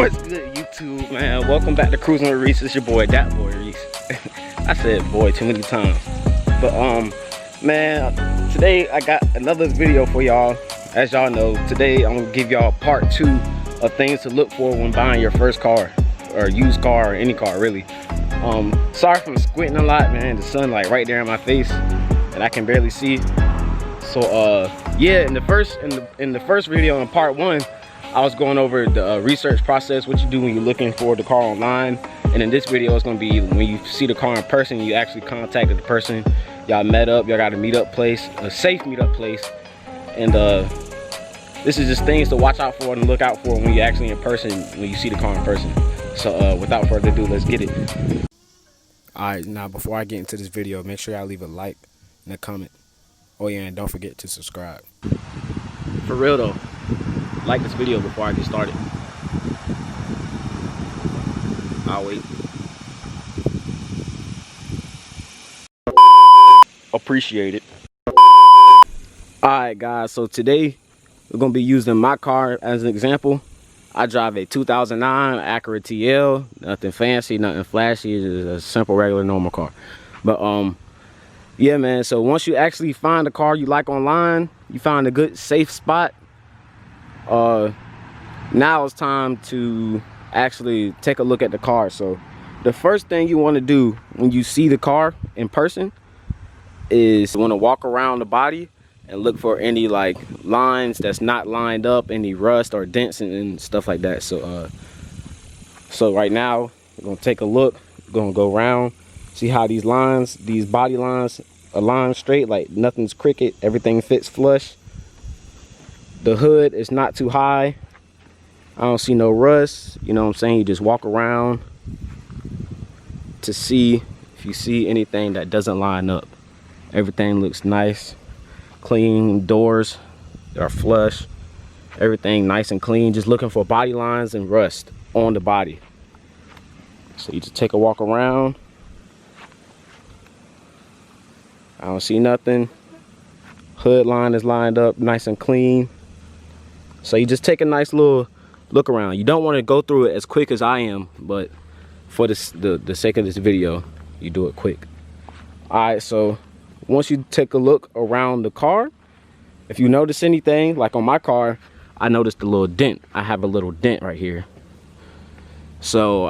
What's good, YouTube, man? Welcome back to Cruising with Reese. It's your boy, that boy Reese. I said boy too many times. But man, today I got another video for y'all. As y'all know, today I'm gonna give y'all part 2 of things to look for when buying your first car or used car or any car really. Sorry for squinting a lot, man. The sun like right there in my face and I can barely see. So yeah, in the first video in part 1, I was going over the research process, what you do when you're looking for the car online. And in this video, it's gonna be when you see the car in person, you actually contacted the person, y'all met up, y'all got a meetup place, a safe meetup place. And this is just things to watch out for and look out for when you're actually in person, when you see the car in person. So without further ado, let's get it. All right, now before I get into this video, make sure y'all leave a like and a comment. Oh yeah, and don't forget to subscribe. For real though, like this video before I get started. I'll wait. Appreciate it. Alright guys, so today we're going to be using my car as an example. I drive a 2009 Acura TL. Nothing fancy, nothing flashy. It's a simple, regular, normal car. But yeah man, so once you actually find a car you like online, you find a good safe spot, now it's time to actually take a look at the car. So the first thing you want to do when you see the car in person is you want to walk around the body and look for any like lines that's not lined up, any rust or dents and stuff like that. So so right now we're gonna take a look. We're gonna go around, see how these lines, these body lines align straight, like nothing's crooked, everything fits flush. The hood is not too high. I don't see no rust. You know what I'm saying? You just walk around to see if you see anything that doesn't line up. Everything looks nice, clean. Doors are flush. Everything nice and clean. Just looking for body lines and rust on the body. So you just take a walk around. I don't see nothing. Hood line is lined up nice and clean. So you just take a nice little look around. You don't want to go through it as quick as I am, but for the sake of this video, you do it quick. Alright, so once you take a look around the car, if you notice anything, like on my car, I noticed a little dent. I have a little dent right here. So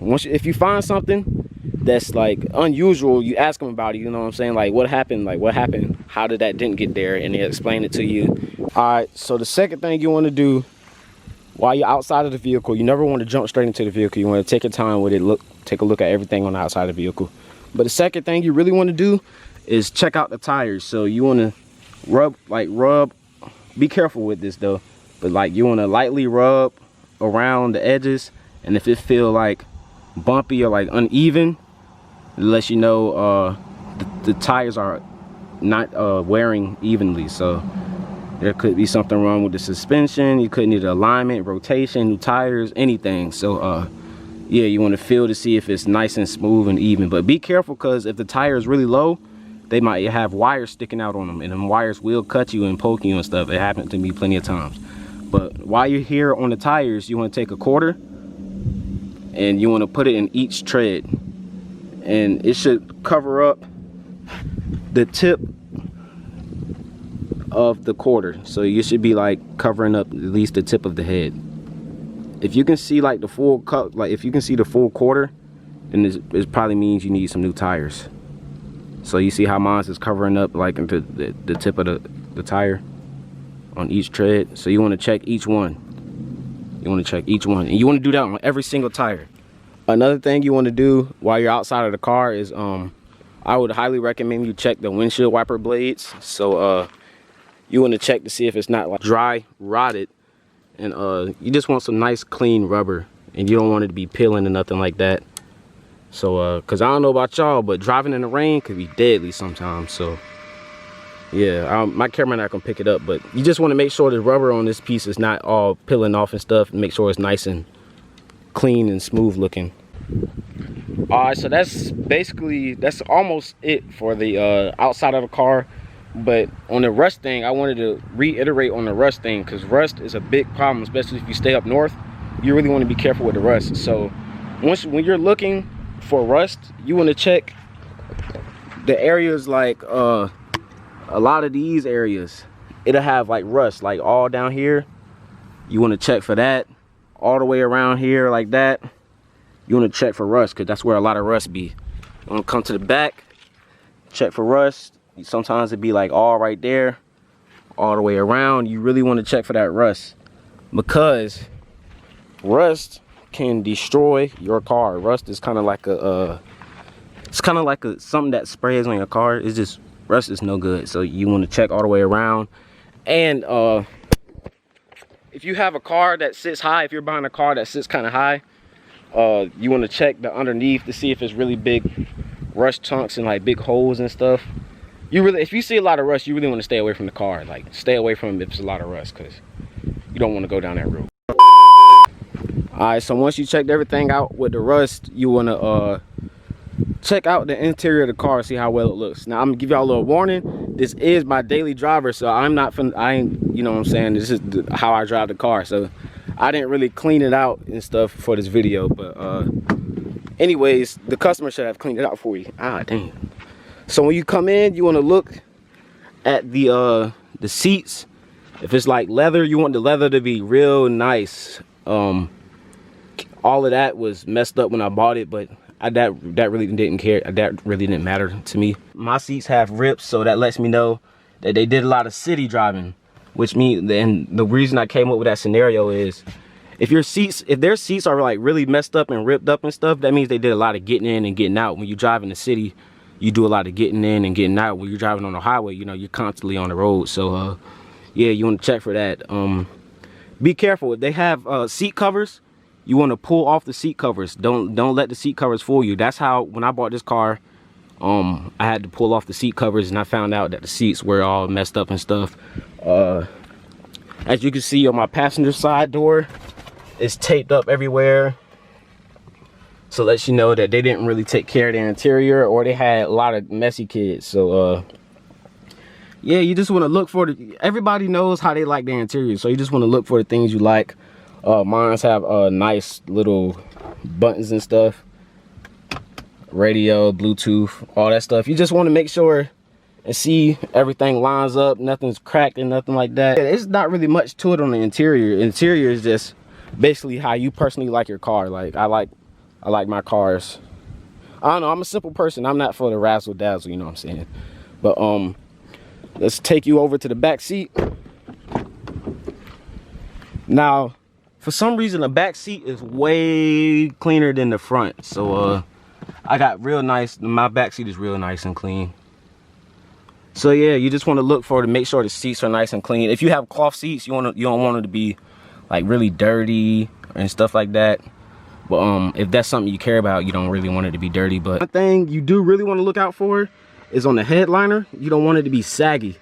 if you find something that's like unusual, you ask them about it. You know what I'm saying? Like, what happened? Like, what happened? How did that dent get there? And they explain it to you. All right, so the second thing you want to do while you're outside of the vehicle, you never want to jump straight into the vehicle. You want to take your time with it, take a look at everything on the outside of the vehicle. But the second thing you really want to do is check out the tires. So you want to rub, be careful with this though, but like you want to lightly rub around the edges, and if it feel like bumpy or like uneven, it lets you know the tires are not wearing evenly. So there could be something wrong with the suspension. You could need alignment, rotation, new tires, anything. So yeah, you want to feel to see if it's nice and smooth and even. But be careful, because if the tire is really low, they might have wires sticking out on them, and them wires will cut you and poke you and stuff. It happened to me plenty of times. But while you're here on the tires, you want to take a quarter and you want to put it in each tread, and it should cover up the tip of the quarter. So you should be like covering up at least the tip of the head. If you can see like the full cut, like if you can see the full quarter, then it probably means you need some new tires. So you see how mine is covering up like into the tip of the tire on each tread. So you want to check each one. You want to check each one, and you want to do that on every single tire. Another thing you want to do while you're outside of the car is I would highly recommend you check the windshield wiper blades. So you want to check to see if it's not like dry, rotted, and you just want some nice clean rubber, and you don't want it to be peeling or nothing like that. So because I don't know about y'all, but driving in the rain could be deadly sometimes. So yeah, my camera not gonna pick it up, but you just want to make sure the rubber on this piece is not all peeling off and stuff, and make sure it's nice and clean and smooth looking. All right, so that's almost it for the outside of the car. But on the rust thing, I wanted to reiterate on the rust thing, because rust is a big problem, especially if you stay up north. you really want to be careful with the rust. So when you're looking for rust, you want to check the areas like a lot of these areas, it'll have like rust, like all down here. You want to check for that. All the way around here like that, you want to check for rust, because that's where a lot of rust be. You want to come to the back, check for rust. Sometimes it'd be like all right there, all the way around. You really want to check for that rust, because rust can destroy your car. Rust is kind of like something that sprays on your car. It's just, rust is no good. So you want to check all the way around. And if you have a car that sits high, if you're buying a car that sits kind of high, you want to check the underneath to see if it's really big rust chunks and like big holes and stuff. If you see a lot of rust, you really want to stay away from the car. Like, stay away from it if there's a lot of rust, because you don't want to go down that road. Alright, so once you checked everything out with the rust, you want to check out the interior of the car, see how well it looks. Now I'm gonna give y'all a little warning. This is my daily driver, so you know what I'm saying, this is how I drive the car. So I didn't really clean it out and stuff for this video, but anyways, the customer should have cleaned it out for you. Ah, dang. So when you come in, you want to look at the seats. If it's like leather, you want the leather to be real nice. All of that was messed up when I bought it, but that really didn't care. That really didn't matter to me. My seats have rips, so that lets me know that they did a lot of city driving, which means, and the reason I came up with that scenario is, if their seats are like really messed up and ripped up and stuff, that means they did a lot of getting in and getting out. When you drive in the city, you do a lot of getting in and getting out. When you're driving on the highway, you know, you're constantly on the road. So yeah, you want to check for that. Be careful. If they have seat covers, you want to pull off the seat covers. Don't let the seat covers fool you. That's how, when I bought this car, I had to pull off the seat covers, and I found out that the seats were all messed up and stuff. As you can see on my passenger side door, it's taped up everywhere. So it lets you know that they didn't really take care of their interior, or they had a lot of messy kids. So yeah, you just want to look for everybody knows how they like their interior, so you just want to look for the things you like. Mines have nice little buttons and stuff, radio, Bluetooth, all that stuff. You just want to make sure and see everything lines up, nothing's cracked and nothing like that. It's not really much to it on the interior. Interior is just basically how you personally like your car. Like, I like my cars. I don't know, I'm a simple person. I'm not for the razzle dazzle, you know what I'm saying? But let's take you over to the back seat. Now, for some reason, the back seat is way cleaner than the front. So I got real nice, my back seat is real nice and clean. So yeah, you just want to look for to make sure the seats are nice and clean. If you have cloth seats, you don't want it to be like really dirty and stuff like that. But if that's something you care about, you don't really want it to be dirty. But one thing you do really want to look out for is on the headliner. You don't want it to be saggy,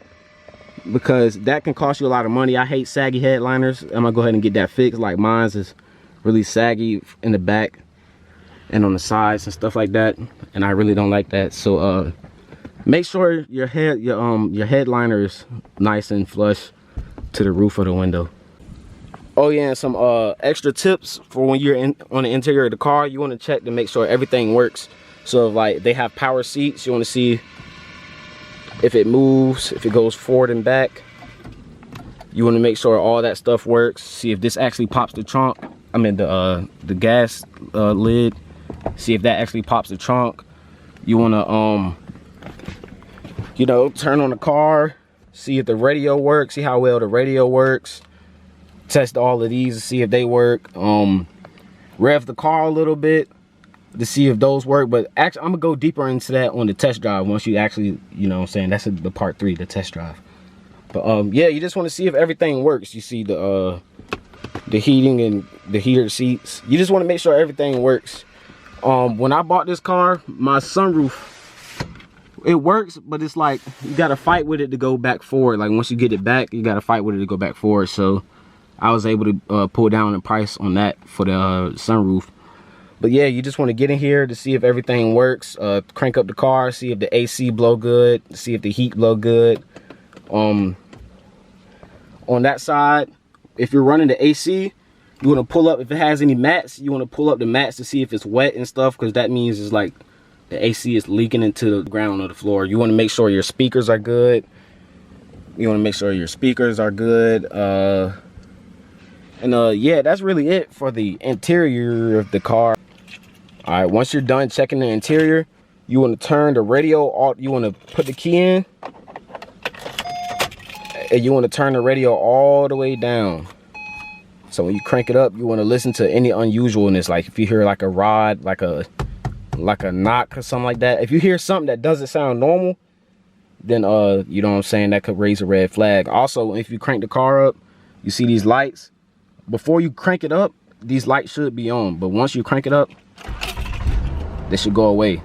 because that can cost you a lot of money. I hate saggy headliners. I'm gonna go ahead and get that fixed. Like, mine's is really saggy in the back and on the sides and stuff like that, and I really don't like that. So make sure your headliner is nice and flush to the roof of the window. Oh yeah, and some extra tips for when you're on the interior of the car. You want to check to make sure everything works. So if, like, they have power seats, you want to see if it moves, if it goes forward and back. You want to make sure all that stuff works. See if this actually pops the trunk. I mean the gas lid. See if that actually pops the trunk. You want to you know, turn on the car, see if the radio works, see how well the radio works. Test all of these to see if they work. Rev the car a little bit to see if those work. But actually, I'm gonna go deeper into that on the test drive once you actually, you know what I'm saying, that's the part 3, the test drive. But yeah, you just want to see if everything works. You see the heating and the heater seats. You just want to make sure everything works. When I bought this car, my sunroof, it works, but it's like you gotta fight with it to go back forward. Like, once you get it back, you gotta fight with it to go back forward. So I was able to pull down the price on that for the sunroof. But yeah, you just want to get in here to see if everything works. Crank up the car, see if the AC blow good, see if the heat blow good. On that side, if you're running the AC, You want to pull up, if it has any mats, you want to pull up the mats to see if it's wet and stuff, because that means it's like the AC is leaking into the ground or the floor. You want to make sure your speakers are good. You want to make sure your speakers are good. Yeah, that's really it for the interior of the car. All right, once you're done checking the interior, you want to turn the radio off. You want to put the key in, and you want to turn the radio all the way down. So when you crank it up, you want to listen to any unusualness, like if you hear like a rod, like a knock or something like that. If you hear something that doesn't sound normal, then you know what I'm saying, that could raise a red flag. Also, if you crank the car up, you see these lights. Before you crank it up, these lights should be on, but once you crank it up, they should go away.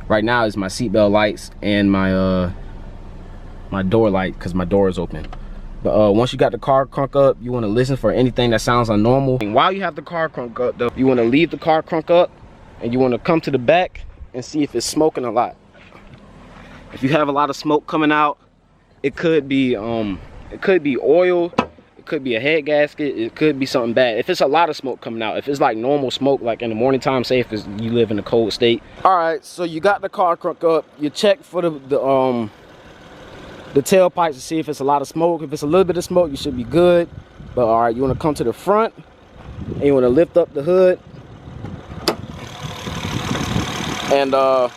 Right now it's my seatbelt lights and my my door light, because my door is open. But once you got the car crunk up, you want to listen for anything that sounds unnormal. And while you have the car crunk up though, you want to leave the car crunk up and you want to come to the back and see if it's smoking a lot. If you have a lot of smoke coming out, it could be oil, it could be a head gasket, it could be something bad. If it's a lot of smoke coming out, if it's like normal smoke, like in the morning time, say if you live in a cold state. All right, so you got the car crunk up, you check for the tailpipes to see if it's a lot of smoke. If it's a little bit of smoke, you should be good. But all right, you want to come to the front and you want to lift up the hood. And I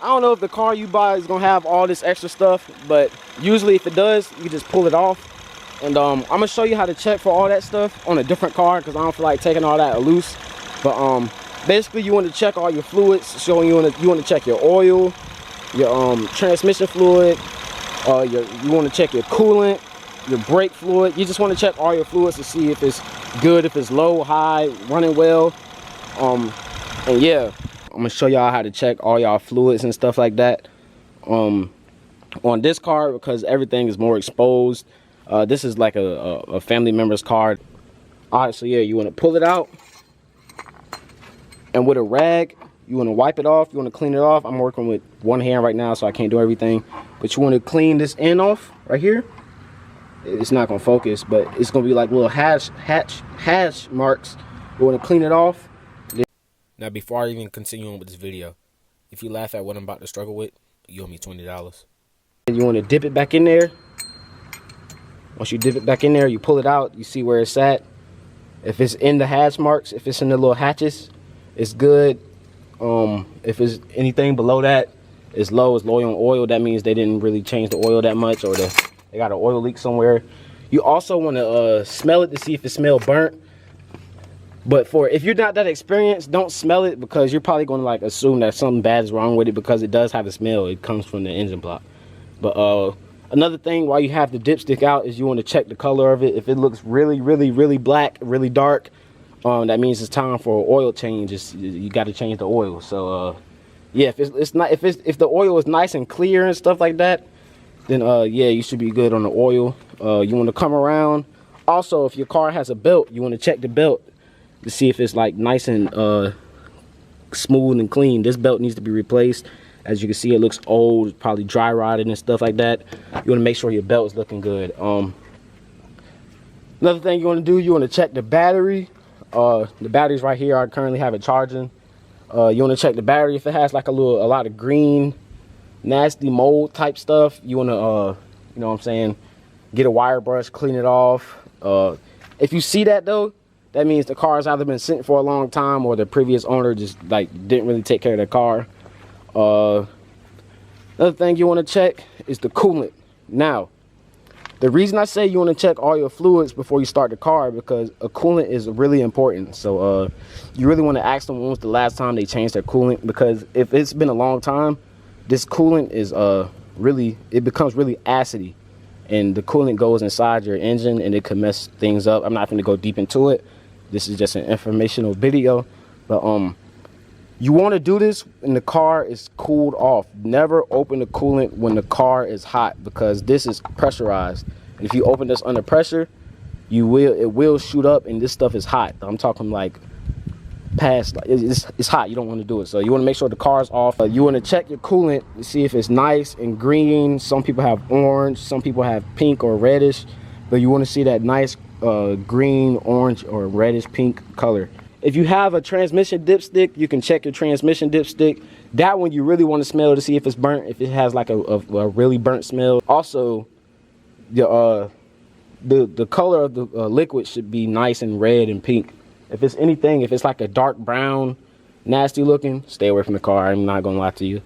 don't know if the car you buy is gonna have all this extra stuff, but usually if it does, you just pull it off. And I'm gonna show you how to check for all that stuff on a different car, because I don't feel like taking all that loose. But basically you want to check all your fluids. So you want to check your oil, your transmission fluid, you want to check your coolant, your brake fluid. You just want to check all your fluids to see if it's good, if it's low, high, running well. And yeah, I'm gonna show y'all how to check all y'all fluids and stuff like that on this car, because everything is more exposed. This is like a family member's car. All right, so yeah, you want to pull it out, and with a rag you want to wipe it off. You want to clean it off. I'm working with one hand right now, so I can't do everything. But you want to clean this end off right here. It's not going to focus, but it's going to be like little hash marks. You want to clean it off. Now, before I even continue on with this video, if you laugh at what I'm about to struggle with, you owe me $20. And you want to dip it back in there. Once you dip it back in there, you pull it out. You see where it's at. If it's in the hash marks, if it's in the little hatches, it's good. If it's anything below that, it's low on oil. That means they didn't really change the oil that much, or they got an oil leak somewhere. You also want to smell it to see if it smells burnt. But if you're not that experienced, don't smell it, because you're probably going to like assume that something bad is wrong with it, because it does have a smell. It comes from the engine block. But another thing while you have the dipstick out is you want to check the color of it. If it looks really black, really dark, that means it's time for an oil change. You got to change the oil. So yeah, if the oil is nice and clear and stuff like that, then yeah, you should be good on the oil. You want to come around. Also, if your car has a belt, you want to check the belt to see if it's like nice and smooth and clean. This belt needs to be replaced. As you can see, it looks old. It's probably dry rotted and stuff like that. You want to make sure your belt is looking good. Another thing you want to do, you want to check the battery. The batteries right here, I currently have it charging. You want to check the battery. If it has like a lot of green, nasty mold type stuff, you want to you know what I'm saying, get a wire brush, clean it off. If you see that though, that means the car has either been sitting for a long time, or the previous owner just like didn't really take care of the car. Another thing you want to check is the coolant. Now, the reason I say you want to check all your fluids before you start the car, because a coolant is really important. So you really want to ask them when was the last time they changed their coolant, because if it's been a long time, this coolant is it becomes really acidy, and the coolant goes inside your engine and it can mess things up. I'm not going to go deep into it. This is just an informational video, but you want to do this when the car is cooled off. Never open the coolant when the car is hot, because this is pressurized. And if you open this under pressure, it will shoot up, and this stuff is hot. I'm talking like past, it's hot. You don't want to do it. So you want to make sure the car is off. You want to check your coolant to see if it's nice and green. Some people have orange, some people have pink or reddish, but you want to see that nice green, orange, or reddish pink color. If you have a transmission dipstick, you can check your transmission dipstick. That one you really want to smell to see if it's burnt, if it has like a really burnt smell. Also, the color of the liquid should be nice and red and pink. If it's anything, if it's like a dark brown, nasty looking, stay away from the car. I'm not gonna lie to you.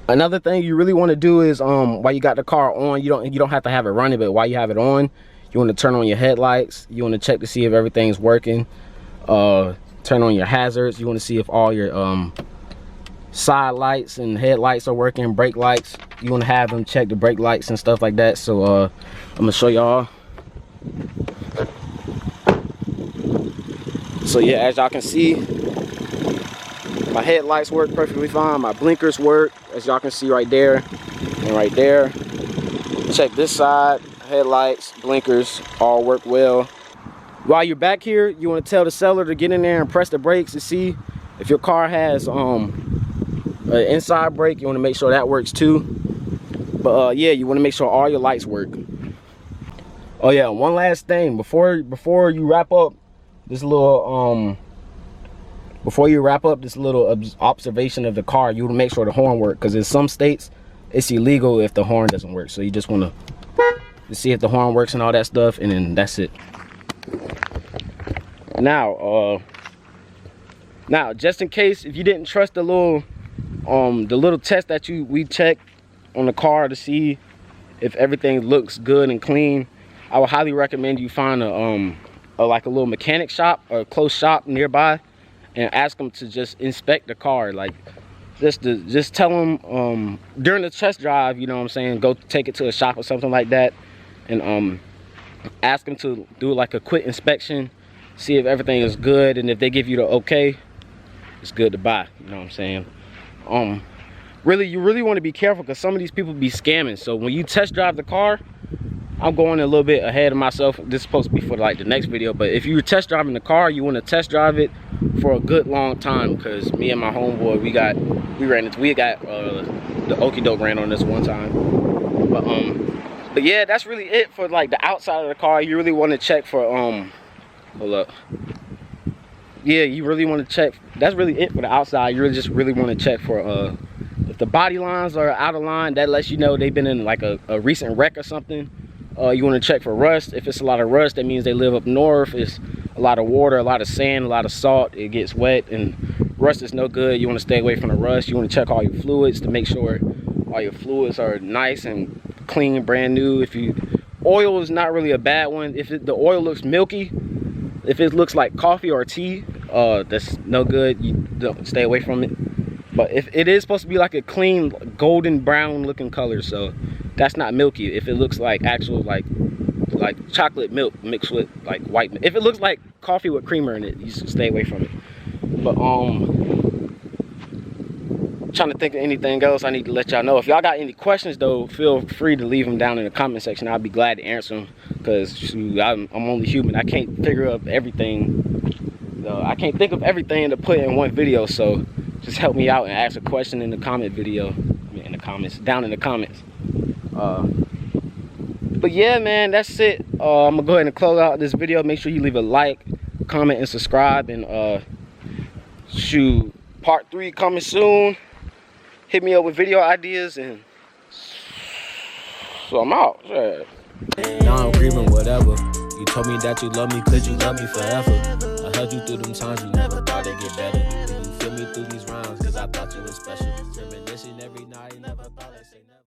Another thing you really want to do is while you got the car on, you don't have to have it running, but while you have it on, you want to turn on your headlights. You want to check to see if everything's working. Turn on your hazards. You want to see if all your side lights and headlights are working, brake lights. You want to have them check the brake lights and stuff like that. So I'm gonna show y'all. So yeah, as y'all can see, my headlights work perfectly fine. My blinkers work, as y'all can see right there and right there. Check this side, headlights, blinkers, all work well. While you're back here, you want to tell the seller to get in there and press the brakes to see if your car has an inside brake. You want to make sure that works too. But yeah, you want to make sure all your lights work. Oh yeah, one last thing before you wrap up this little observation of the car, you want to make sure the horn works, because in some states it's illegal if the horn doesn't work. So you just want to see if the horn works and all that stuff, and then that's it. Now just in case if you didn't trust the little test that we checked on the car to see if everything looks good and clean, I would highly recommend you find like a little mechanic shop or a close shop nearby and ask them to just inspect the car. Like just tell them during the test drive, you know what I'm saying, go take it to a shop or something like that, and ask them to do like a quick inspection, see if everything is good, and if they give you the okay, it's good to buy. You know what I'm saying? You really want to be careful, because some of these people be scamming. So when you test drive the car, I'm going a little bit ahead of myself. This is supposed to be for like the next video, but if you're test driving the car, you want to test drive it for a good long time, because me and my homeboy, we got the okie doke ran on this one time. But yeah, that's really it for like the outside of the car. You really want to check for hold up. Yeah, you really want to check. That's really it for the outside. You really want to check for if the body lines are out of line. That lets you know they've been in like a recent wreck or something. You want to check for rust. If it's a lot of rust, that means they live up north. It's a lot of water, a lot of sand, a lot of salt. It gets wet, and rust is no good. You want to stay away from the rust. You want to check all your fluids to make sure all your fluids are nice and clean, brand new. Oil is not really a bad one. If the oil looks milky, if it looks like coffee or tea, that's no good. You don't stay away from it. But if it is supposed to be like a clean golden brown looking color, so that's not milky. If it looks like actual like chocolate milk mixed with like white milk. If it looks like coffee with creamer in it, you should stay away from it. But trying to think of anything else I need to let y'all know. If y'all got any questions though, feel free to leave them down in the comment section. I'll be glad to answer them, because I'm only human. I can't figure out everything. I can't think of everything to put in one video, so just help me out and ask a question in the comment video. In the comments, down in the comments. But yeah, man, that's it. I'm gonna go ahead and close out this video. Make sure you leave a like, comment, and subscribe. And shoot, part 3 coming soon. Hit me up with video ideas, and so I'm out. Yeah. Now I'm grieving whatever. You told me that you love me, could you love me forever? I held you through them times you never thought it'd get better. You feel me through these rounds, cause I thought you were special. Reminiscing every